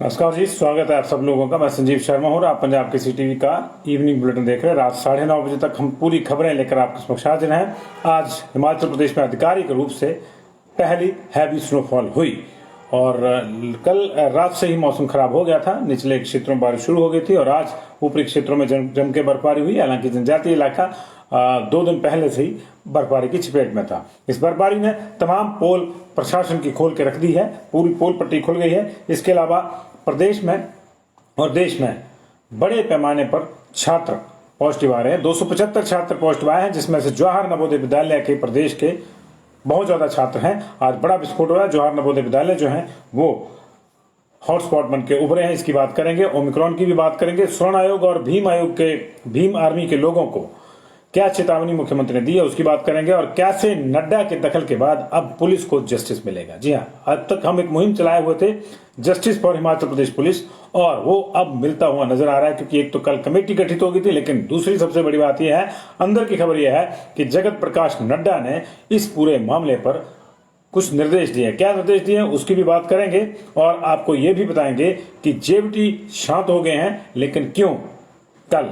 नमस्कार जी, स्वागत है आप सब लोगों का। मैं संजीव शर्मा हूँ और आप पंजाब केसरी टीवी का इवनिंग बुलेटिन देख रहे हैं। रात 9:30 बजे तक हम पूरी खबरें लेकर आपके समक्ष हाजिर हैं। आज हिमाचल प्रदेश में आधिकारिक रूप से पहली हैवी स्नोफॉल हुई और कल रात से ही मौसम खराब हो गया था। निचले क्षेत्रों में बारिश शुरू हो गई थी और आज ऊपरी क्षेत्रों में जम के बर्फबारी हुई। हालांकि जनजातीय इलाका 2 दिन पहले से ही बर्फबारी की चपेट में था। इस बर्फबारी ने तमाम पोल प्रशासन की खोल के रख दी है, पूरी पोल पट्टी खुल गई है। इसके अलावा प्रदेश में और देश में बड़े पैमाने पर छात्र पॉजिटिव आ रहे हैं। 275 छात्र पॉजिटिव आए हैं, जिसमें से जवाहर नवोदय विद्यालय के प्रदेश के बहुत ज्यादा छात्र हैं। आज बड़ा विस्फोट हुआ है। जवाहर नवोदय विद्यालय जो है वो हॉटस्पॉट बन के उभरे हैं। इसकी बात करेंगे, ओमिक्रॉन की भी बात करेंगे, स्वर्ण आयोग और भीम आर्मी के लोगों को क्या चेतावनी मुख्यमंत्री ने दी है उसकी बात करेंगे और कैसे नड्डा के दखल के बाद अब पुलिस को जस्टिस मिलेगा। जी हाँ, अब तक हम एक मुहिम चलाए हुए थे, justice for Himachal Pradesh police, और वो अब मिलता हुआ नजर आ रहा है। क्योंकि एक तो कल कमेटी गठित हो गई थी, लेकिन दूसरी सबसे बड़ी बात यह है, अंदर की खबर यह है कि जगत प्रकाश नड्डा ने इस पूरे मामले पर कुछ निर्देश दिए। क्या निर्देश दिए उसकी भी बात करेंगे और आपको ये भी बताएंगे कि जेवीटी शांत हो गए हैं, लेकिन क्यों? कल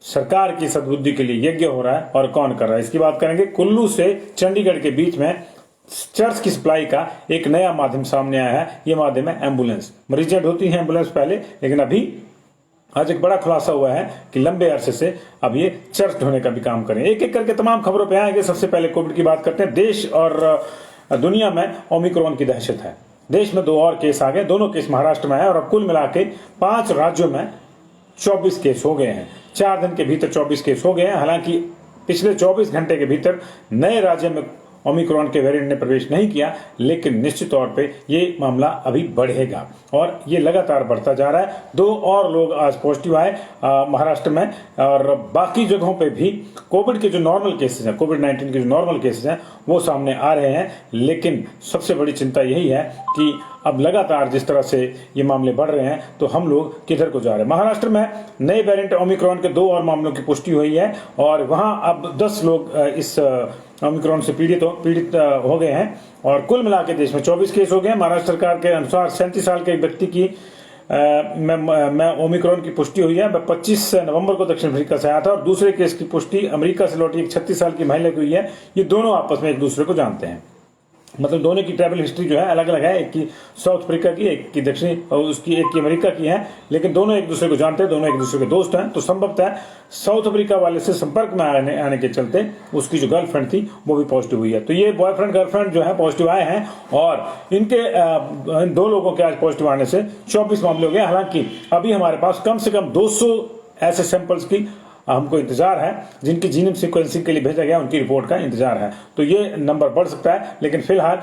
सरकार की सद्बुद्धि के लिए यज्ञ हो रहा है और कौन कर रहा है इसकी बात करेंगे। कुल्लू से चंडीगढ़ के बीच में चर्च की सप्लाई का एक नया माध्यम सामने आया है। यह माध्यम है एम्बुलेंस। मरीजें ढोती हैं एम्बुलेंस पहले, लेकिन अभी आज एक बड़ा खुलासा हुआ है कि लंबे अरसे से अब ये चर्च ढोने का भी काम करें। एक एक करके तमाम खबरों पे आएंगे। सबसे पहले कोविड की बात करते हैं। देश और दुनिया में ओमिक्रॉन की दहशत है। देश में 2 और केस आ गए, दोनों केस महाराष्ट्र में है और अब कुल मिला के 5 राज्यों में 24 केस हो गए हैं। 4 दिन के भीतर 24 केस हो गए हैं। हालांकि पिछले 24 घंटे के भीतर नए राज्य में ओमिक्रॉन के वेरिएंट ने प्रवेश नहीं किया, लेकिन निश्चित तौर पे ये मामला अभी बढ़ेगा और ये लगातार बढ़ता जा रहा है। 2 और लोग आज पॉजिटिव आए महाराष्ट्र में, और बाकी जगहों पे भी कोविड के जो नॉर्मल केसेस हैं, कोविड-19 के जो नॉर्मल केसेस हैं वो सामने आ रहे हैं। लेकिन सबसे बड़ी चिंता यही है कि अब लगातार जिस तरह से ये मामले बढ़ रहे हैं तो हम लोग किधर को जा रहे हैं। महाराष्ट्र में नए वेरिएंट ओमिक्रॉन के 2 और मामलों की पुष्टि हुई है और वहां अब 10 लोग इस ओमिक्रॉन से पीड़ित हो गए हैं और कुल मिलाकर देश में 24 केस हो गए हैं। महाराष्ट्र सरकार के अनुसार 37 साल के एक व्यक्ति की में ओमिक्रॉन की पुष्टि हुई है। 25 नवंबर को दक्षिण अफ्रीका से आया था और दूसरे केस की पुष्टि अमेरिका से लौटी एक 36 साल की महिला की हुई है। ये दोनों आपस में एक दूसरे को जानते हैं, मतलब दोनों की ट्रैवल हिस्ट्री जो है अलग अलग है। एक की साउथ अफ्रीका की, एक की दक्षिणी, और उसकी एक की अमेरिका की है, लेकिन दोनों एक दूसरे को जानते हैं, दोनों एक दूसरे के दोस्त हैं। तो संभवतः साउथ अफ्रीका वाले से संपर्क में आने के चलते उसकी जो गर्लफ्रेंड थी वो भी पॉजिटिव हुई है। तो ये बॉयफ्रेंड गर्लफ्रेंड जो है पॉजिटिव आए हैं और इनके इन 2 लोगों के आज पॉजिटिव आने से 24 मामले हो गए। हालांकि अभी हमारे पास कम से कम 200 ऐसे सैंपल्स की हमको इंतजार है जिनकी जीनोम सीक्वेंसिंग के लिए भेजा गया, उनकी रिपोर्ट का इंतजार है। तो ये नंबर बढ़ सकता है, लेकिन फिलहाल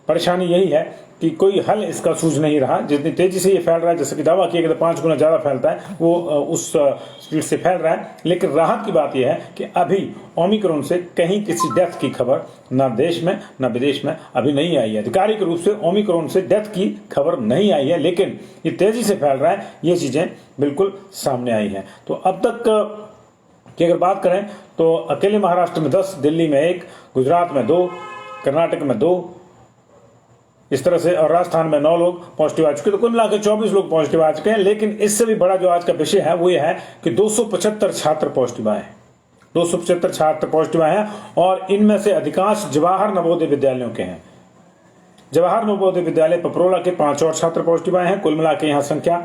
परेशानी यही है कि कोई हल इसका सूझ नहीं रहा। जितनी तेजी से ये फैल रहा है, जैसे कि दावा किया गया 5 गुना ज्यादा फैलता है, वो उस स्पीड से फैल रहा है। लेकिन राहत की बात यह है कि अभी ओमिक्रॉन से कहीं किसी डेथ की खबर ना देश में ना विदेश में अभी नहीं आई है। आधिकारिक रूप से ओमिक्रॉन से डेथ की खबर नहीं आई है, लेकिन ये तेजी से फैल रहा है, ये चीजें बिल्कुल सामने आई हैं। तो अब तक की अगर बात करें तो अकेले महाराष्ट्र में 10, दिल्ली में 1, गुजरात में 2, कर्नाटक में 2, इस तरह से, और राजस्थान में 9 लोग पॉजिटिव आ चुके। तो कुल मिलाकर 24 लोग पॉजिटिव आ चुके हैं। लेकिन इससे भी बड़ा जो आज का विषय है वो ये है कि 275 छात्र पॉजिटिव आए हैं। 275 छात्र पॉजिटिव आए हैं और इनमें से अधिकांश जवाहर नवोदय विद्यालयों के हैं। जवाहर नवोदय विद्यालय पपरोला के 5 और छात्र पॉजिटिव आए हैं। कुल मिलाकर यहाँ संख्या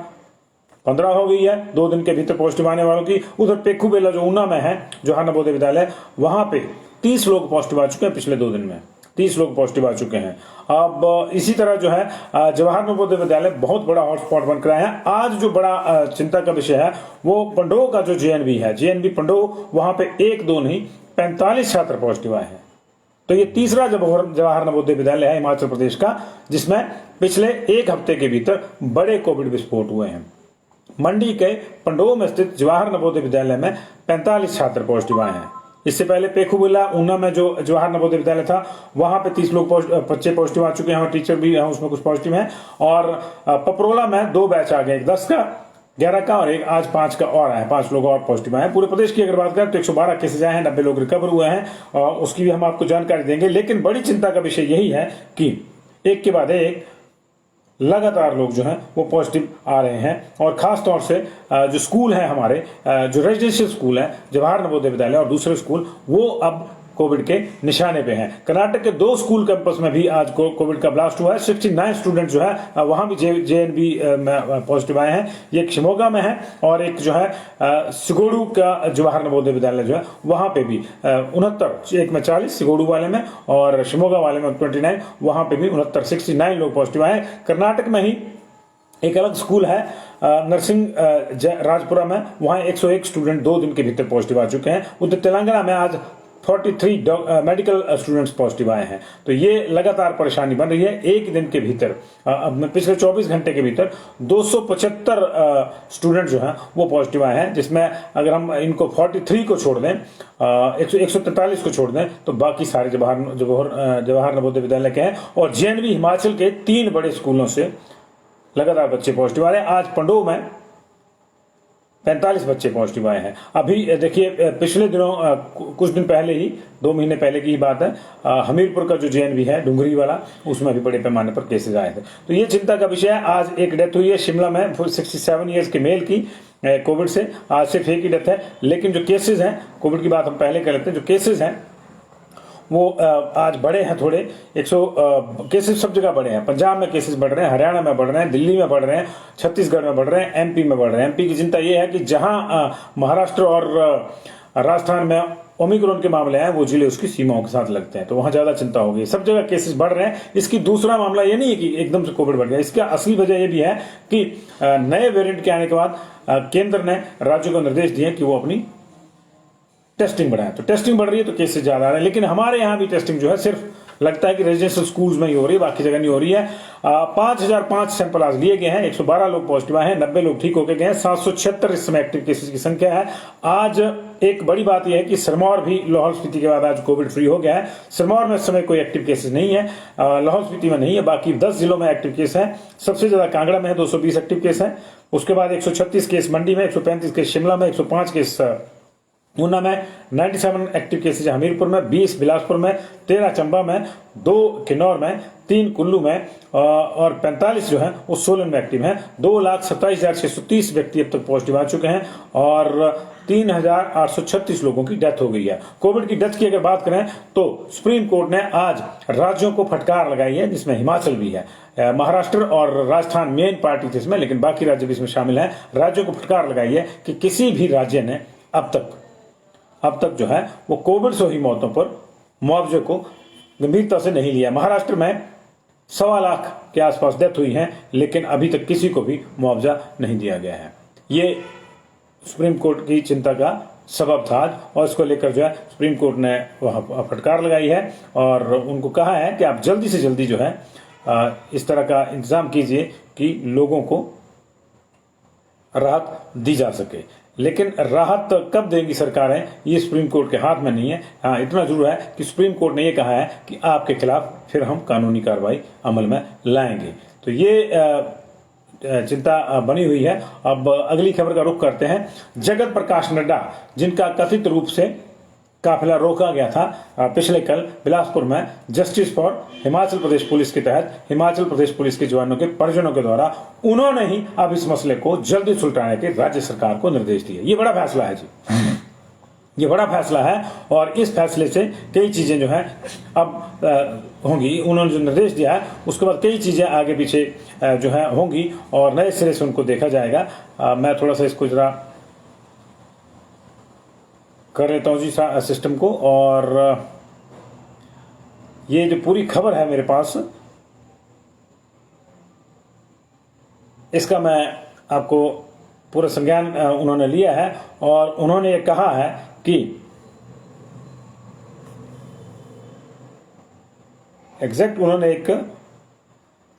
15 हो गई है 2 दिन के भीतर पॉजिटिव आने वालों की। उधर पेखूबेला जो ऊना में है जवाहर नवोदय विद्यालय, वहां पे 30 लोग पॉजिटिव आ चुके हैं। पिछले 2 दिन में 30 लोग पॉजिटिव आ चुके हैं। अब इसी तरह जो है जवाहर नवोदय विद्यालय बहुत बड़ा हॉटस्पॉट बनकर आया है। आज जो बड़ा चिंता का विषय है वो पंडोह का जो जेएनवी है, जेएनवी पंडोह, वहां पे 1-2 नहीं 45 छात्र पॉजिटिव आए हैं। तो ये तीसरा जवाहर नवोदय विद्यालय है हिमाचल प्रदेश का जिसमें पिछले 1 हफ्ते के भीतर बड़े कोविड विस्फोट हुए हैं। मंडी के पंडोह में स्थित जवाहर नवोदय विद्यालय में 45 छात्र पॉजिटिव आए हैं। इससे पहले पेखूबेला ऊना में जो जवाहर नवोदय विद्यालय था वहां पे 30 लोग बच्चे पॉजिटिव आ चुके हैं और टीचर भी हैं उसमें कुछ पॉजिटिव हैं। और पपरोला में 2 बैच आ गए, 10 का 11 का और एक आज 5 का और आया, 5 लोग और पॉजिटिव आए। पूरे प्रदेश की अगर बात करें तो 112 केसेज आए हैं, 90 लोग रिकवर हुए हैं और उसकी भी हम आपको जानकारी देंगे। लेकिन बड़ी चिंता का विषय यही है कि एक के बाद एक लगातार लोग जो हैं वो पॉजिटिव आ रहे हैं। और खास तौर से जो स्कूल हैं हमारे, जो रेजिडेंशियल स्कूल हैं, जवाहर नवोदय विद्यालय और दूसरे स्कूल, वो अब कोविड के निशाने पे हैं। कर्नाटक के 2 स्कूल कैंपस में भी आज कोविड का ब्लास्ट हुआ है। 69 स्टूडेंट जो है वहां भी JNV में पॉजिटिव आए हैं। एक शिमोगा में है और एक जो है सिगोडू का जवाहर नवोदय विद्यालय जो है वहां पे भी 69, एक में 40 सिगोडू वाले में और शिमोगा वाले में 29, वहां पे भी 69 लोग पॉजिटिव आए हैं। कर्नाटक में ही एक अलग स्कूल है नरसिंह राजपुरा में, वहां 101 स्टूडेंट 2 दिन के भीतर पॉजिटिव आ चुके हैं। उधर तेलंगाना में आज 43 मेडिकल स्टूडेंट्स पॉजिटिव आए हैं। तो ये लगातार परेशानी बन रही है। एक दिन के भीतर पिछले 24 घंटे के भीतर 275 स्टूडेंट जो हैं वो पॉजिटिव आए हैं, जिसमें अगर हम इनको 43 को छोड़ दें, 143 को छोड़ दें, तो बाकी सारे जवाहर नवोदय विद्यालय के हैं। और JNV हिमाचल के 3 बड़े स्कूलों से लगातार बच्चे पॉजिटिव आ रहे हैं। आज पंडोह में 45 बच्चे पॉजिटिव आए हैं। अभी देखिए पिछले दिनों कुछ दिन पहले ही, 2 महीने पहले की ही बात है, हमीरपुर का जो JNV है डुंगरी वाला, उसमें भी बड़े पैमाने पर केसेस आए थे। तो ये चिंता का विषय है। आज एक डेथ हुई है शिमला में 67 ईयर्स के मेल की कोविड से। आज सिर्फ एक ही डेथ है, लेकिन जो केसेज हैं, कोविड की बात हम पहले कर लेते हैं, जो केसेज हैं वो आज बढ़े हैं थोड़े। 100 केसेस सब जगह बढ़े हैं। पंजाब में केसेस बढ़ रहे हैं, हरियाणा में बढ़ रहे हैं, दिल्ली में बढ़ रहे हैं, छत्तीसगढ़ में बढ़ रहे हैं, MP में बढ़ रहे हैं। MP की चिंता ये है कि जहां महाराष्ट्र और राजस्थान में ओमिक्रॉन के मामले हैं, वो जिले उसकी सीमाओं के साथ लगते हैं, तो वहां ज्यादा चिंता होगी। सब जगह केसेस बढ़ रहे हैं। इसकी दूसरा मामला ये नहीं है कि एकदम से कोविड बढ़ गया। इसका असली वजह यह भी है कि नए वेरिएंट के आने के बाद केंद्र ने राज्यों को निर्देश दिए कि वो अपनी टेस्टिंग बढ़ाएं। तो टेस्टिंग बढ़ रही है तो केसेस ज्यादा आ रहे हैं। लेकिन हमारे यहाँ भी टेस्टिंग जो है सिर्फ लगता है कि रेजिडेंशियल स्कूल्स में ही हो रही है, बाकी जगह नहीं हो रही है। 5005 सैंपल आज लिए गए हैं, 112 लोग पॉजिटिव आए हैं, 90 लोग ठीक होकर गए हैं, 776 इस समय एक्टिव केसेस की संख्या है। आज एक बड़ी बात यह है कि सिरमौर भी लाहौल स्पीति के बाद आज कोविड फ्री हो गया है। सिरमौर में इस समय कोई एक्टिव केसेस नहीं है, लाहौल स्पीति में नहीं है, बाकी 10 जिलों में एक्टिव केस है। सबसे ज्यादा कांगड़ा में है, 220 एक्टिव केस है। उसके बाद 136 केस मंडी में, 135 केस शिमला में, 105 केस ऊना में, 97 एक्टिव केसेज हमीरपुर में, 20 बिलासपुर में, 13 चंबा में, 2 किन्नौर में, 3 कुल्लू में और 45 जो है वो सोलन में एक्टिव हैं। 2,27,630 व्यक्ति अब तक पॉजिटिव आ चुके हैं और 3,836 लोगों की डेथ हो गई है। कोविड की डेथ की अगर बात करें तो सुप्रीम कोर्ट ने आज राज्यों को फटकार लगाई है, जिसमें हिमाचल भी है। महाराष्ट्र और राजस्थान मेन पार्टी थी इसमें, लेकिन बाकी राज्य भी इसमें शामिल हैं। राज्यों को फटकार लगाई है कि किसी भी राज्य ने अब तक जो है वो कोविड से हुई मौतों पर मुआवजे को गंभीरता से नहीं लिया। महाराष्ट्र में 1.25 लाख के आसपास डेथ हुई है, लेकिन अभी तक किसी को भी मुआवजा नहीं दिया गया है। ये सुप्रीम कोर्ट की चिंता का सबब था आज, और इसको लेकर जो है सुप्रीम कोर्ट ने वहां फटकार लगाई है और उनको कहा है कि आप जल्दी से जल्दी जो है इस तरह का इंतजाम कीजिए कि लोगों को राहत दी जा सके। लेकिन राहत कब देंगी सरकारें, ये सुप्रीम कोर्ट के हाथ में नहीं है। हाँ, इतना जरूर है कि सुप्रीम कोर्ट ने ये कहा है कि आपके खिलाफ फिर हम कानूनी कार्रवाई अमल में लाएंगे। तो ये चिंता बनी हुई है। अब अगली खबर का रुख करते हैं। जगत प्रकाश नड्डा, जिनका कथित रूप से काफिला रोका गया था पिछले कल बिलासपुर में justice for Himachal Pradesh police के तहत हिमाचल प्रदेश पुलिस के जवानों के परिजनों के द्वारा, उन्होंने ही अब इस मसले को जल्दी सुलझाने के राज्य सरकार को निर्देश दिए। ये बड़ा फैसला है जी, ये बड़ा फैसला है और इस फैसले से कई चीजें जो है अब होंगी। उन्होंने जो निर्देश दिया है उसके बाद कई चीजें आगे पीछे जो है होंगी और नए सिरे से उनको देखा जाएगा। मैं थोड़ा सा इसको जरा कर लेता हूं जी सिस्टम को, और ये जो पूरी खबर है मेरे पास, इसका मैं आपको पूरा संज्ञान उन्होंने लिया है और उन्होंने ये कहा है कि एग्जैक्ट उन्होंने एक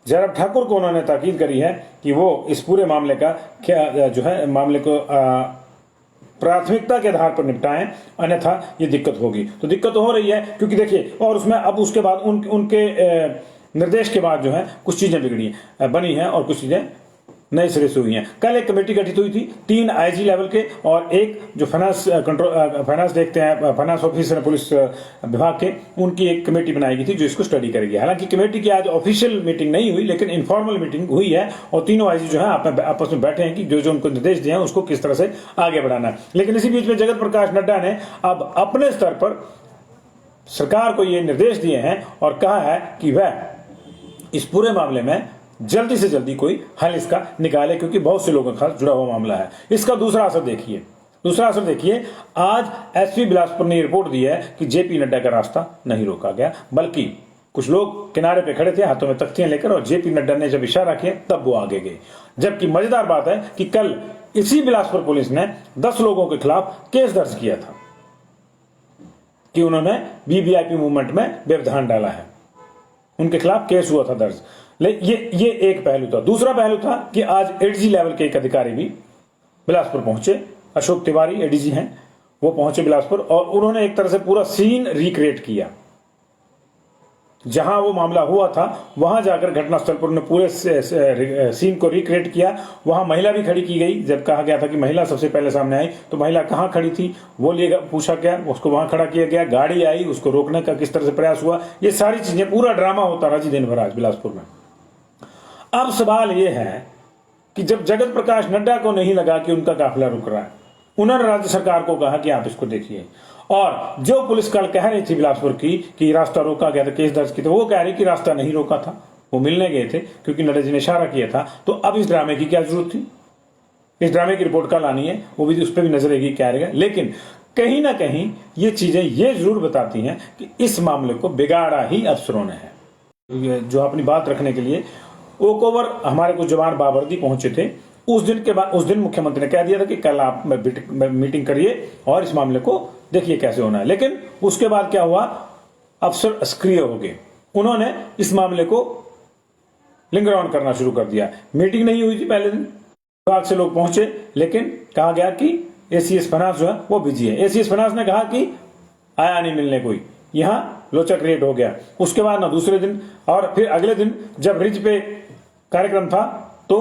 जयराम ठाकुर को उन्होंने ताकीद करी है कि वो इस पूरे मामले का क्या जो है मामले को प्राथमिकता के आधार पर निपटाएं, अन्यथा ये दिक्कत होगी। तो दिक्कत हो रही है क्योंकि देखिए, और उसमें अब उसके बाद उनके निर्देश के बाद जो है कुछ चीजें बनी हैं और कुछ चीजें नए सिरे से हुई हैं। कल एक कमेटी गठित हुई थी 3 आईजी लेवल के और एक जो फाइनेंस देखते हैं, फाइनेंस ऑफिसर पुलिस विभाग के, उनकी एक कमेटी बनाई गई थी जो इसको स्टडी करेगी। हालांकि कमेटी की आज ऑफिशियल मीटिंग नहीं हुई, लेकिन इनफॉर्मल मीटिंग हुई है और तीनों आईजी जो है आपस में बैठे हैं कि जो जो उनको निर्देश दिए हैं उसको किस तरह से आगे बढ़ाना है। लेकिन इसी बीच में जगत प्रकाश नड्डा ने अब अपने स्तर पर सरकार को ये निर्देश दिए हैं और कहा है कि वह इस पूरे मामले में जल्दी से जल्दी कोई हल इसका निकाले, क्योंकि बहुत से लोगों के साथ जुड़ा हुआ मामला है। इसका दूसरा असर देखिए, आज एसपी बिलासपुर ने रिपोर्ट दी है कि जेपी नड्डा का रास्ता नहीं रोका गया, बल्कि कुछ लोग किनारे पे खड़े थे हाथों में तख्तियां लेकर, और जेपी नड्डा ने जब इशारा किया तब वो आगे गए। जबकि मजेदार बात है कि कल इसी बिलासपुर पुलिस ने 10 लोगों के खिलाफ केस दर्ज किया था कि उन्होंने वीवीआईपी मूवमेंट में व्यवधान डाला है, उनके खिलाफ केस हुआ था दर्ज। ये एक पहलू था। दूसरा पहलू था कि आज एडीजी लेवल के एक अधिकारी भी बिलासपुर पहुंचे, अशोक तिवारी एडीजी हैं, वो पहुंचे बिलासपुर और उन्होंने एक तरह से पूरा सीन रिक्रिएट किया। जहां वो मामला हुआ था वहां जाकर घटनास्थल पर उन्होंने पूरे सीन को रिक्रिएट किया। वहां महिला भी खड़ी की गई। जब कहा गया था कि महिला सबसे पहले सामने आई तो महिला कहां खड़ी थी वो पूछा गया, उसको वहां खड़ा किया गया। गाड़ी आई, उसको रोकने का किस तरह से प्रयास हुआ, ये सारी चीजें, पूरा ड्रामा होता रहा जी दिन भर आज बिलासपुर में। अब सवाल यह है कि जब जगत प्रकाश नड्डा को नहीं लगा कि उनका काफिला रुक रहा है, उन्होंने राज्य सरकार को कहा कि आप इसको देखिए। और जो पुलिस कल कह रही थी बिलासपुर की कि रास्ता रोका गया था, केस दर्ज की, तो वो कह रही कि रास्ता नहीं रोका था, वो मिलने गए थे क्योंकि नड्डा जी ने इशारा किया था। तो अब इस ड्रामे की क्या जरूरत थी? इस ड्रामे की रिपोर्ट कल आनी है, वो भी उस पर भी नजर रहेगी क्या रहेगा। लेकिन कहीं ना कहीं ये चीजें ये जरूर बताती हैं कि इस मामले को बिगाड़ा ही अफसरों ने है। जो अपनी बात रखने के लिए ओक ओवर हमारे कुछ जवान बाबरदी पहुंचे थे, उस दिन मुख्यमंत्री ने कह दिया था कि कल आप मीटिंग करिए और इस मामले को देखिए कैसे होना है। लेकिन उसके बाद क्या हुआ, अफसर सक्रिय हो गए, उन्होंने इस मामले को लिंगर ऑन करना शुरू कर दिया। मीटिंग नहीं हुई थी पहले दिन, विभाग से लोग पहुंचे, लेकिन कहा गया कि एसीएस फनास जो है वो बिजी है। एसीएस फनास ने कहा कि आया नहीं मिलने कोई, यहां लोचा क्रिएट हो गया। उसके बाद ना दूसरे दिन और फिर अगले दिन जब रिज पे कार्यक्रम था तो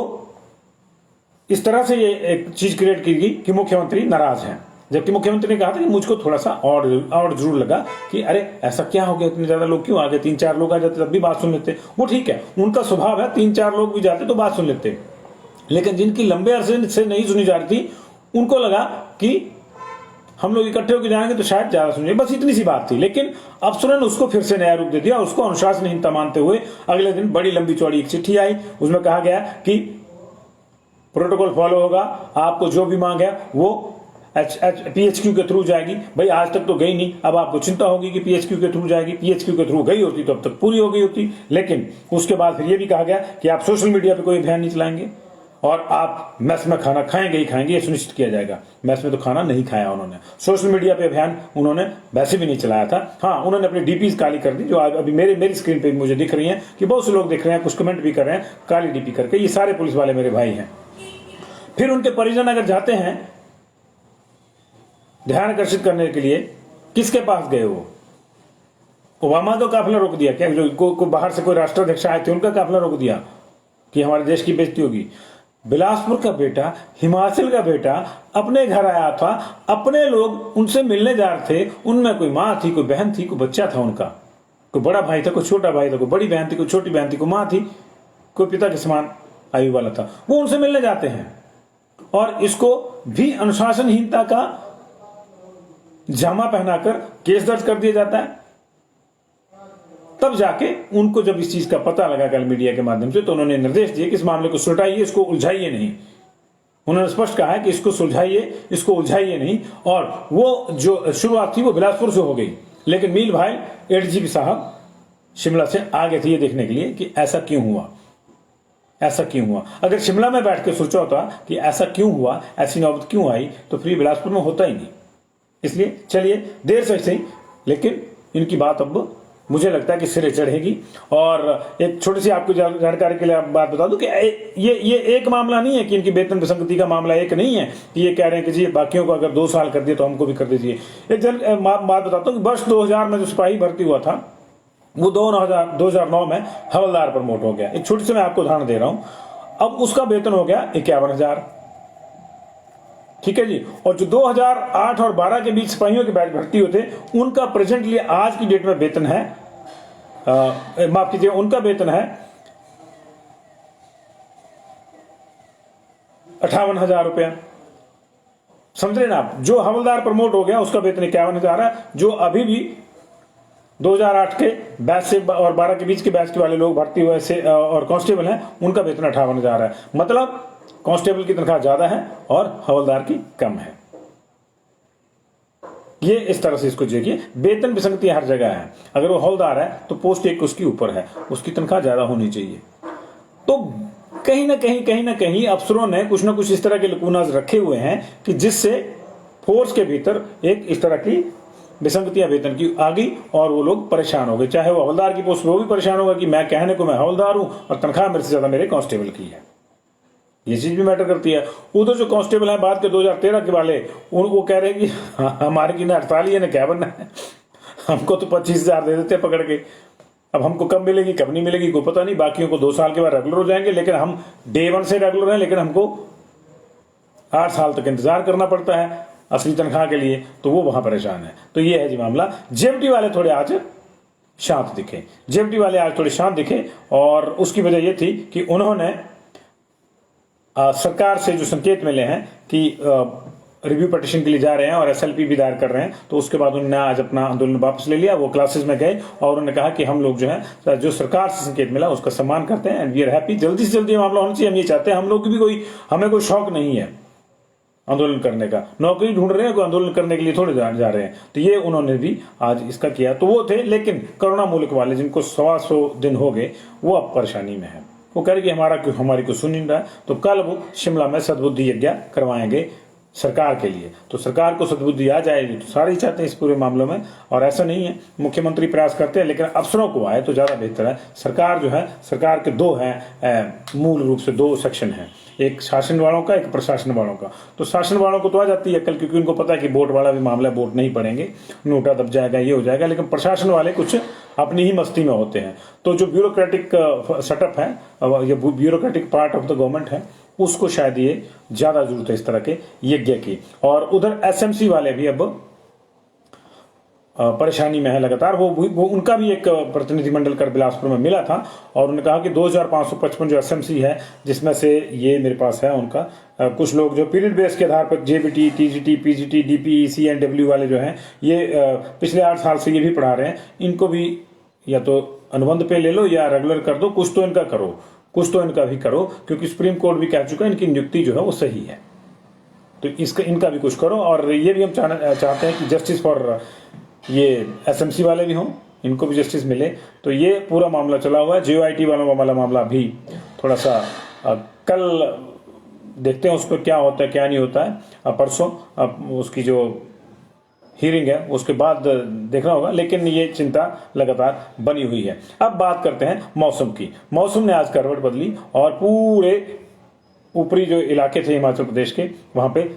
इस तरह से ये एक चीज क्रिएट की गई कि मुख्यमंत्री नाराज हैं। जबकि मुख्यमंत्री ने कहा था कि मुझको थोड़ा सा और जरूर लगा कि अरे ऐसा क्या हो गया, इतने ज्यादा लोग क्यों आ गए, 3-4 लोग आ जाते तब भी बात सुन लेते। वो ठीक है, उनका स्वभाव है, 3-4 लोग भी जाते तो बात सुन लेते। लेकिन जिनकी लंबे अरसे से नहीं सुनी जा रही थी, उनको लगा कि हम लोग इकट्ठे होकर जाएंगे तो शायद ज्यादा सुनिए, बस इतनी सी बात थी। लेकिन अफसरों ने उसको फिर से नया रूप दे दिया। उसको अनुशासनहीनता मानते हुए अगले दिन बड़ी लंबी चौड़ी एक चिट्ठी आई, उसमें कहा गया कि प्रोटोकॉल फॉलो होगा, आपको जो भी मांग है वो पीएचक्यू के थ्रू जाएगी। भाई आज तक तो गई नहीं, अब आपको चिंता होगी कि पीएचक्यू के थ्रू जाएगी। पीएचक्यू के थ्रू गई होती तो अब तक पूरी हो गई होती। लेकिन उसके बाद फिर ये भी कहा गया कि आप सोशल मीडिया पे कोई अभियान नहीं चलाएंगे और आप मेस में खाना खाएंगे ही खाएंगे, ये सुनिश्चित किया जाएगा। मेस में तो खाना नहीं खाया उन्होंने। सोशल मीडिया पे अभियान उन्होंने वैसे भी नहीं चलाया था। हाँ, उन्होंने अपनी डीपीज काली कर दी, जो अभी मेरी स्क्रीन पे मुझे दिख रही हैं कि बहुत से लोग दिख रहे हैं, कुछ कमेंट भी कर रहे हैं काली डीपी करके। ये सारे पुलिस वाले मेरे भाई हैं। फिर उनके परिजन अगर जाते हैं ध्यान आकर्षित करने के लिए, किसके पास गए? वो ओबामा का काफिला रोक दिया क्या? जो बाहर से कोई राष्ट्राध्यक्ष आए थे उनका काफिला रोक दिया कि हमारे देश की बेइज्जती होगी। बिलासपुर का बेटा, हिमाचल का बेटा अपने घर आया था, अपने लोग उनसे मिलने जा रहे थे, उनमें कोई माँ थी, कोई बहन थी, कोई बच्चा था उनका, कोई बड़ा भाई था, कोई छोटा भाई था, कोई बड़ी बहन थी, कोई छोटी बहन थी, कोई माँ थी, कोई पिता के समान आयु वाला था। वो उनसे मिलने जाते हैं और इसको भी अनुशासनहीनता का जामा पहनाकर केस दर्ज कर दिया जाता है। तब जाके उनको जब इस चीज का पता लगा कल मीडिया के माध्यम से, तो उन्होंने निर्देश दिए कि इस मामले को सुलझाइए, इसको उलझाइए नहीं। उन्होंने स्पष्ट कहा है कि इसको सुलझाइए, इसको उलझाइए नहीं। और वो जो शुरुआत थी वो बिलासपुर से हो गई। लेकिन मील भाई एडीजीपी साहब शिमला से आ गए थे ये देखने के लिए कि ऐसा क्यों हुआ, ऐसा क्यों हुआ। अगर शिमला में बैठ के सोचा होता कि ऐसा क्यों हुआ, ऐसी नौबत क्यों आई, तो फिर बिलासपुर में होता ही नहीं। इसलिए चलिए देर से सही, लेकिन इनकी बात अब मुझे लगता है कि सिरे चढ़ेगी। और एक छोटी सी आपको जानकारी के लिए बात बता दूं कि ये एक मामला नहीं है कि इनकी वेतन विसंगति का मामला एक नहीं है कि ये कह रहे हैं कि जी बाकियों को अगर 2 साल कर दिए तो हमको भी कर दीजिए। एक बात बताता हूँ कि वर्ष 2000 में जो सिपाही भर्ती हुआ था वो 2009 में हवलदार प्रमोट हो गया। एक छोटी सी मैं आपको उदाहरण दे रहा हूँ। अब उसका वेतन हो गया 51,000। ठीक है जी। और जो 2008 और 12 के बीच सिपाहियों के बैच भर्ती होते, उनका प्रेजेंटली आज की डेट में वेतन है, माफ कीजिए, उनका वेतन है 58,000 रुपया। समझ रहे ना आप? जो हवलदार प्रमोट हो गया उसका वेतन 51,000 है। जो अभी भी 2008 के बैच से और 12 के बीच के बैच के वाले लोग भर्ती हुए से और कांस्टेबल हैं, उनका वेतन 58,000 है। मतलब कांस्टेबल की तनख्वाह ज्यादा है और हवलदार की कम है। ये इस तरह से इसको देखिए, वेतन विसंगति हर जगह है। अगर वो हवलदार है तो पोस्ट एक उसकी ऊपर है, उसकी तनख्वाह ज्यादा होनी चाहिए। तो कहीं ना कहीं अफसरों ने कुछ ना कुछ इस तरह के लकूनाज रखे हुए हैं कि जिससे फोर्स के भीतर एक इस तरह की विसंगतियां वेतन की आ गई और वो लोग परेशान हो गए। चाहे वो हवलदार की पोस्ट, वो भी परेशान होगा कि मैं कहने को मैं हवलदार हूं और तनख्वाह मेरे से ज्यादा मेरे कांस्टेबल की है। ये चीज भी मैटर करती है। उधर जो कांस्टेबल है बाद के 2013 के वाले, वो कह रहे हैं कि हमारे की ना 48 है ना क्या बनना है, हमको तो 25,000 दे देते पकड़ के। अब हमको कब मिलेगी कब नहीं मिलेगी कोई पता नहीं। बाकियों को 2 साल के बाद रेगुलर हो जाएंगे, लेकिन हम डे 1 से रेगुलर हैं, लेकिन हमको 8 साल तक इंतजार करना पड़ता है असली तनख्वाह के लिए। तो वो वहां परेशान है। तो ये है जी मामला। जेएफटी वाले थोड़े आज शांत दिखे, जेएफटी वाले आज थोड़े शांत दिखे और उसकी वजह यह थी कि उन्होंने सरकार से जो संकेत मिले हैं कि रिव्यू पिटीशन के लिए जा रहे हैं और एसएलपी भी दायर कर रहे हैं, तो उसके बाद उन्होंने आज अपना आंदोलन वापस ले लिया। वो क्लासेस में गए और उन्होंने कहा कि हम लोग जो है जो सरकार से संकेत मिला उसका सम्मान करते हैं एंड वी आर हैप्पी। जल्दी से जल्दी मामला होना चाहिए, हम ये चाहते हैं। हम लोग भी कोई, हमें कोई शौक नहीं है आंदोलन करने का, नौकरी ढूंढ रहे हैं, कोई आंदोलन करने के लिए थोड़े जा रहे हैं। तो ये उन्होंने भी आज इसका किया। तो वो थे, लेकिन करुणा मूलक वाले जिनको 125 दिन हो गए, वो अब परेशानी में है। वो कह रहे कि हमारी को सुन नहीं रहा है। तो कल वो शिमला में सद्बुद्धि यज्ञ करवाएंगे सरकार के लिए। तो सरकार को सद्बुद्धि आ जाएगी तो सारे ही चाहते हैं इस पूरे मामलों में, और ऐसा नहीं है। मुख्यमंत्री प्रयास करते हैं, लेकिन अफसरों को आए तो ज्यादा बेहतर है। सरकार जो है, सरकार के 2 हैं, मूल रूप से 2 सेक्शन हैं, एक शासन वालों का, एक प्रशासन वालों का। तो शासन वालों को तो आ जाती है कल, क्योंकि उनको पता है कि वोट वाला भी मामला, वोट नहीं पड़ेंगे, नोटा दब जाएगा, ये हो जाएगा। लेकिन प्रशासन वाले कुछ अपनी ही मस्ती में होते हैं। तो जो ब्यूरोक्रेटिक सेटअप है, ये bureaucratic part of the government है, उसको शायद ये ज्यादा जरूरत है इस तरह के यज्ञ की। और उधर एसएमसी वाले भी अब परेशानी में है लगातार। वो उनका भी एक प्रतिनिधिमंडल कर बिलासपुर में मिला था और उन्होंने कहा कि 2555 जो एसएमसी है, जिसमें से ये मेरे पास है उनका कुछ लोग जो पीरियड बेस के आधार पर JBT, TGT, PGT, DP, CNW वाले जो हैं, ये पिछले 8 साल से ये भी पढ़ा रहे हैं। इनको भी या तो अनुबंध पे ले लो या रेगुलर कर दो, कुछ तो इनका करो, कुछ तो इनका भी करो, क्योंकि सुप्रीम कोर्ट भी कह चुका है इनकी नियुक्ति जो है वो सही है। तो इसका इनका भी कुछ करो। और ये भी हम चाहते हैं कि जस्टिस फॉर ये एसएमसी वाले भी हों, इनको भी जस्टिस मिले। तो ये पूरा मामला चला हुआ है। जेओआईटी वालों वाला मामला भी थोड़ा सा कल देखते हैं उस पर क्या होता है क्या नहीं होता है। परसों उसकी जो हियरिंग है उसके बाद देखना होगा, लेकिन ये चिंता लगातार बनी हुई है। अब बात करते हैं मौसम की। मौसम ने आज करवट बदली और पूरे ऊपरी जो इलाके थे हिमाचल प्रदेश के, वहां पे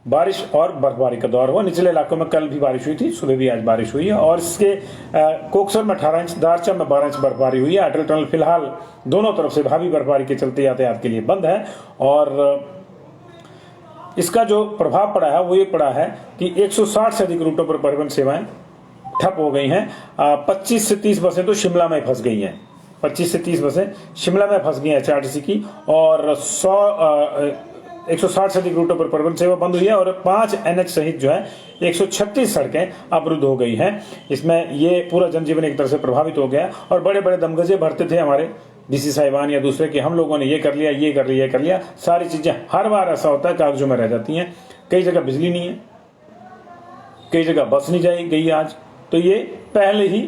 बारिश और बर्फबारी का दौर हुआ। निचले इलाकों में कल भी बारिश हुई थी, सुबह भी आज बारिश हुई है। और इसके कोकसर में 18 इंच, दारचा में 12 इंच बर्फबारी हुई है। अटल टनल फिलहाल दोनों तरफ से भारी बर्फबारी के चलते यातायात के लिए बंद है। और इसका जो प्रभाव पड़ा है वो ये पड़ा है कि 160 से अधिक रूटों पर परिवहन सेवाएं ठप हो गई हैं। 25 से 30 बसें तो शिमला में फंस गई हैं। 25 से 30 बसें शिमला में फंस गई हैं एचआरटीसी की। और 160 से अधिक रूटों पर परिवहन सेवा बंद हुई है और 5 एनएच सहित जो है 136 सड़कें अवरुद्ध हो गई हैं। इसमें ये पूरा जनजीवन एक तरह से प्रभावित हो गया। और बड़े बड़े दमगजे भरते थे हमारे डीसी साहिबान या दूसरे कि हम लोगों ने ये कर लिया, ये कर लिया, ये कर लिया। सारी चीजें हर बार ऐसा होता है कागजों में रह जाती हैं। कई जगह बिजली नहीं है, कई जगह बस नहीं गई आज। तो ये पहले ही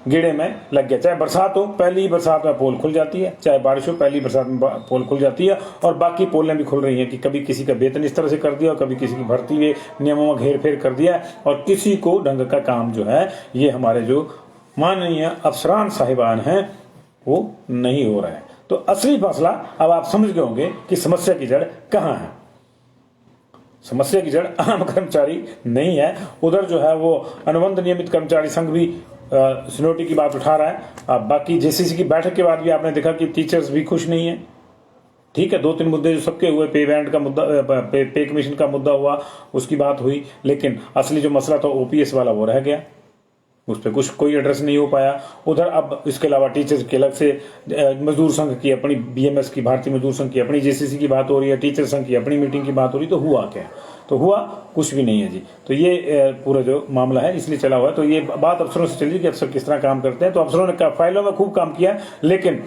गेड़े में लग गया। चाहे बरसात हो, पहली बरसात में पोल खुल जाती है, चाहे बारिश हो, पहली बरसात में पोल खुल जाती है। और बाकी पोलें भी खुल रही हैं कि कभी किसी का वेतन इस तरह से कर दिया और कभी किसी की भर्ती में नियमों में घेर फेर कर दिया और किसी को ढंग का काम जो है ये हमारे जो माननीय अफसरान साहिबान हैं वो नहीं हो रहा है। तो असली फैसला अब आप समझ गए होंगे कि समस्या की जड़ कहां है। समस्या की जड़ आम कर्मचारी नहीं है। उधर जो है वो अनुबंध नियमित कर्मचारी संघ भी सिन्योरिटी की बात उठा रहा है। बाकी जेसीसी की बैठक के बाद भी आपने देखा कि टीचर्स भी खुश नहीं है, ठीक है, 2-3 मुद्दे जो सबके हुए, पे बैंड का मुद्दा, पे कमीशन का मुद्दा हुआ, उसकी बात हुई, लेकिन असली जो मसला था ओपीएस वाला वो रह गया, उस पर कुछ कोई एड्रेस नहीं हो पाया। उधर अब इसके अलावा टीचर्स के अलग से मजदूर संघ की अपनी, बीएमएस की, भारतीय मजदूर संघ की अपनी जेसीसी की बात हो रही है, टीचर संघ की अपनी मीटिंग की बात हो रही है, तो हुआ क्या? तो हुआ कुछ भी नहीं है जी। तो ये पूरा जो मामला है इसलिए चला हुआ है। तो ये बात अफसरों से चली कि अफसर किस तरह काम करते हैं। तो अफसरों ने फाइलों में खूब काम किया, लेकिन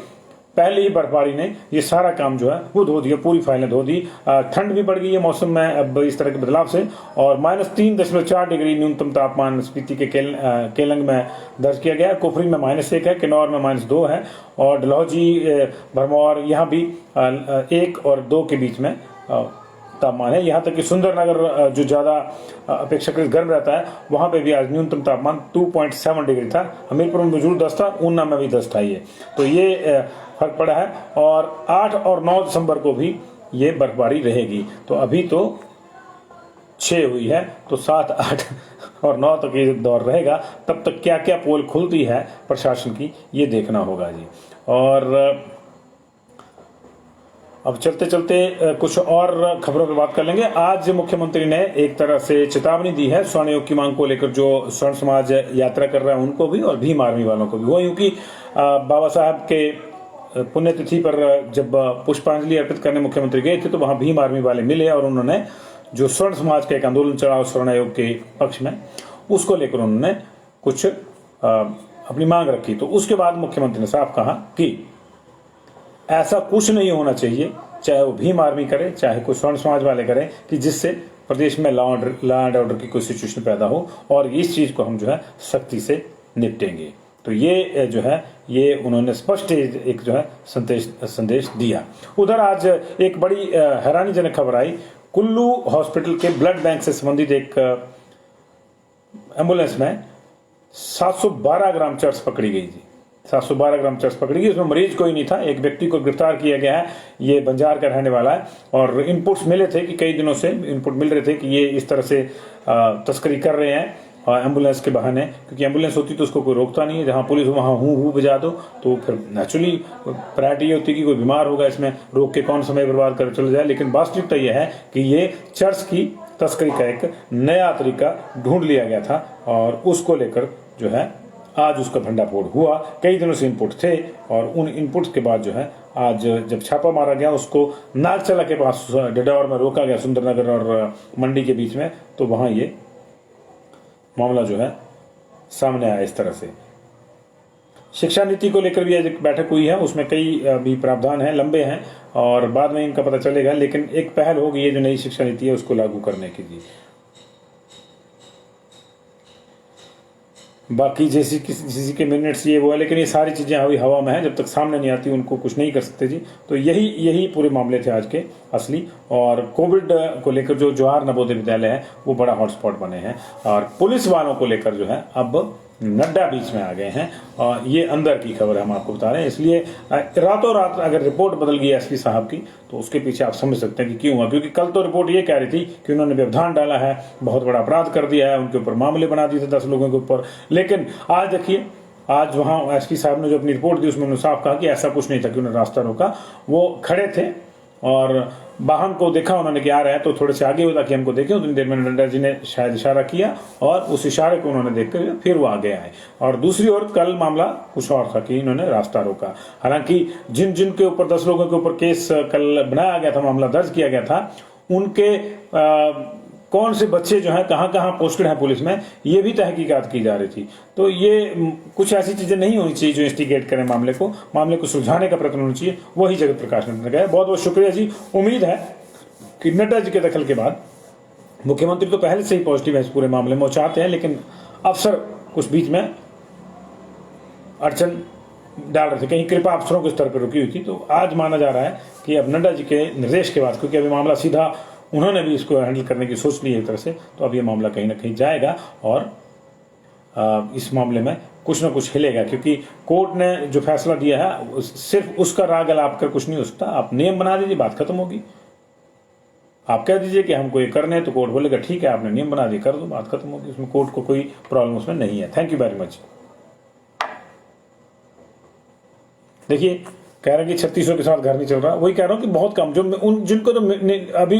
पहले ही बर्फबारी ने ये सारा काम जो है वो धो दिया, पूरी फाइलें धो दी। ठंड भी बढ़ गई है मौसम में अब इस तरह के बदलाव से, और -3.4 डिग्री न्यूनतम तापमान स्पीति के केलंग में दर्ज किया गया। कुफरी में -1 है, किन्नौर में -2 है, और डलहौजी, भरमौर यहाँ भी 1 और 2 के बीच में तापमान है। यहाँ तक कि सुंदरनगर जो ज़्यादा अपेक्षाकृत गर्म रहता है, वहाँ पे भी आज न्यूनतम तापमान 2.7 डिग्री था। हमीरपुर में मौजूद 10 था, ऊना में भी 10 था। ये तो ये फर्क पड़ा है। और 8 और 9 दिसंबर को भी ये बर्फबारी रहेगी। तो अभी तो 6 हुई है, तो 7, 8 और 9 तक ये दौर रहेगा। तब तक क्या क्या पोल खुलती है प्रशासन की, ये देखना होगा जी। और अब चलते चलते कुछ और खबरों पर बात कर लेंगे। आज मुख्यमंत्री ने एक तरह से चेतावनी दी है स्वर्ण योग की मांग को लेकर। जो स्वर्ण समाज यात्रा कर रहा है उनको भी, और भीम आर्मी वालों को भी। वो क्योंकि बाबा साहब के पुण्यतिथि पर जब पुष्पांजलि अर्पित करने मुख्यमंत्री गए थे, तो वहां भीम आर्मी वाले मिले, और उन्होंने जो स्वर्ण समाज का एक आंदोलन चला स्वर्ण आयोग के पक्ष में, उसको लेकर उन्होंने कुछ अपनी मांग रखी। तो उसके बाद मुख्यमंत्री ने साफ कहा कि ऐसा कुछ नहीं होना चाहिए, चाहे वो भीम आर्मी करे, चाहे कोई स्वर्ण समाज वाले करें, कि जिससे प्रदेश में लॉ एंड ऑर्डर की कोई सिचुएशन पैदा हो, और इस चीज को हम जो है सख्ती से निपटेंगे। तो ये जो है ये उन्होंने स्पष्ट एक जो है संदेश दिया। उधर आज एक बड़ी हैरानीजनक खबर आई। कुल्लू हॉस्पिटल के ब्लड बैंक से संबंधित एक एम्बुलेंस में 712 ग्राम चर्स पकड़ी गई थी। 712 ग्राम चर्स पकड़ी गई। उसमें मरीज कोई नहीं था। एक व्यक्ति को गिरफ्तार किया गया है, ये बंजार का रहने वाला है। और इनपुट्स मिले थे कि कई दिनों से इनपुट मिल रहे थे कि ये इस तरह से तस्करी कर रहे हैं एम्बुलेंस के बहाने, क्योंकि एम्बुलेंस होती तो उसको कोई रोकता नहीं है। जहां पुलिस वहां हूं बजा दो, तो फिर नेचुरली प्रायोरिटी होती है कि कोई बीमार होगा, इसमें रोक के कौन समय बर्बाद कर चले जाए। लेकिन वास्तविकता यह है कि ये चर्च की तस्करी का एक नया तरीका ढूंढ लिया गया था, और उसको लेकर जो है आज उसका भंडाफोड़ हुआ। कई दिनों से इनपुट थे, और उन इनपुट के बाद जो है आज जब छापा मारा गया, उसको नागचला के पास डिडौर में रोका गया, सुंदरनगर और मंडी के बीच में। तो वहां ये मामला जो है सामने आया इस तरह से। शिक्षा नीति को लेकर भी आज एक बैठक हुई है, उसमें कई भी प्रावधान हैं, लंबे हैं, और बाद में इनका पता चलेगा। लेकिन एक पहल होगी ये जो नई शिक्षा नीति है उसको लागू करने की जी। बाकी जैसी किसी के मिनट्स ये वो है, लेकिन ये सारी चीजें अभी हवा में है, जब तक सामने नहीं आती उनको कुछ नहीं कर सकते जी। तो यही पूरे मामले थे आज के असली। और कोविड को लेकर जो जवाहर नवोदय विद्यालय है वो बड़ा हॉटस्पॉट बने हैं, और पुलिस वालों को लेकर जो है अब नड्डा बीच में आ गए हैं। और ये अंदर की खबर हम आपको बता रहे हैं, इसलिए रातों रात अगर रिपोर्ट बदल गई एसपी साहब की, तो उसके पीछे आप समझ सकते हैं कि क्यों हुआ। क्योंकि कल तो रिपोर्ट ये कह रही थी कि उन्होंने व्यवधान डाला है, बहुत बड़ा अपराध कर दिया है, उनके ऊपर मामले बना दिए थे 10 लोगों के ऊपर। लेकिन आज देखिए, आज वहां एसपी साहब ने जो अपनी रिपोर्ट दी उसमें उन्होंने साफ कहा कि ऐसा कुछ नहीं था कि उन्होंने रास्ता रोका। वो खड़े थे और वाहन को देखा उन्होंने कि आ रहा है, तो थोड़े से आगे हुआ ताकि हमको देखें। उतनी देर में नड्डा जी ने शायद इशारा किया, और उस इशारे को उन्होंने देखकर फिर वो आगे आए। और दूसरी ओर कल मामला कुछ और था कि इन्होंने रास्ता रोका। हालांकि जिन जिन के ऊपर 10 लोगों के ऊपर केस कल बनाया गया था, मामला दर्ज किया गया था, उनके कौन से बच्चे जो हैं कहां कहां पोस्टेड हैं पुलिस में, ये भी तहकीकात की जा रही थी। तो ये कुछ ऐसी चीजें नहीं होनी चाहिए जो इंस्टिगेट करें मामले को सुलझाने का प्रयत्न होना चाहिए। वही जगत प्रकाश ने कहा। बहुत बहुत शुक्रिया जी। उम्मीद है कि नड्डा जी के दखल के बाद, मुख्यमंत्री तो पहले से ही पॉजिटिव है इस पूरे मामले में, वो चाहते हैं, लेकिन अफसर कुछ बीच में अड़चन डाल रहे थे, कहीं कृपा अफसरों के स्तर पर रुकी हुई थी। तो आज माना जा रहा है कि अब नड्डा जी के निर्देश के बाद, क्योंकि अभी मामला सीधा उन्होंने भी इसको हैंडल करने की सोच ली है एक तरह से, तो अब ये मामला कहीं ना कहीं जाएगा, और इस मामले में कुछ ना कुछ हिलेगा। क्योंकि कोर्ट ने जो फैसला दिया है सिर्फ उसका राग अलाप कर कुछ नहीं हो सकता। आप नियम बना दीजिए, बात खत्म होगी। आप कह दीजिए कि हमको ये करने हैं, तो कोर्ट बोलेगा ठीक है, आपने नियम बना दिए, कर दो, बात खत्म होगी। उसमें कोर्ट को कोई प्रॉब्लम उसमें नहीं है। Thank you very much. देखिए कह रहे हैं कि 3600 के साथ घर नहीं चल रहा। वही कह रहा हूँ कि बहुत कम, जो उन जिनको तो अभी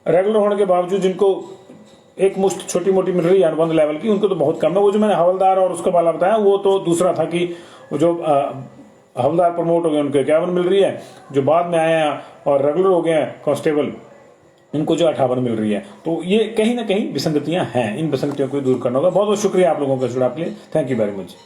रेगुलर होने के बावजूद जिनको एक मुश्त छोटी मोटी मिल रही है अनुबंध लेवल की, उनको तो बहुत कम है। वो जो मैंने हवलदार और उसका वाला बताया वो तो दूसरा था कि जो हवलदार प्रमोट हो गए उनको 51 मिल रही है, जो बाद में आए हैं और रेगुलर हो गए हैं कांस्टेबल इनको जो 58 मिल रही है। तो ये कहीं ना कहीं विसंगतियां हैं, इन विसंगतियों को दूर करना होगा। बहुत बहुत शुक्रिया आप लोगों का जुड़ाव के लिए। Thank you very much.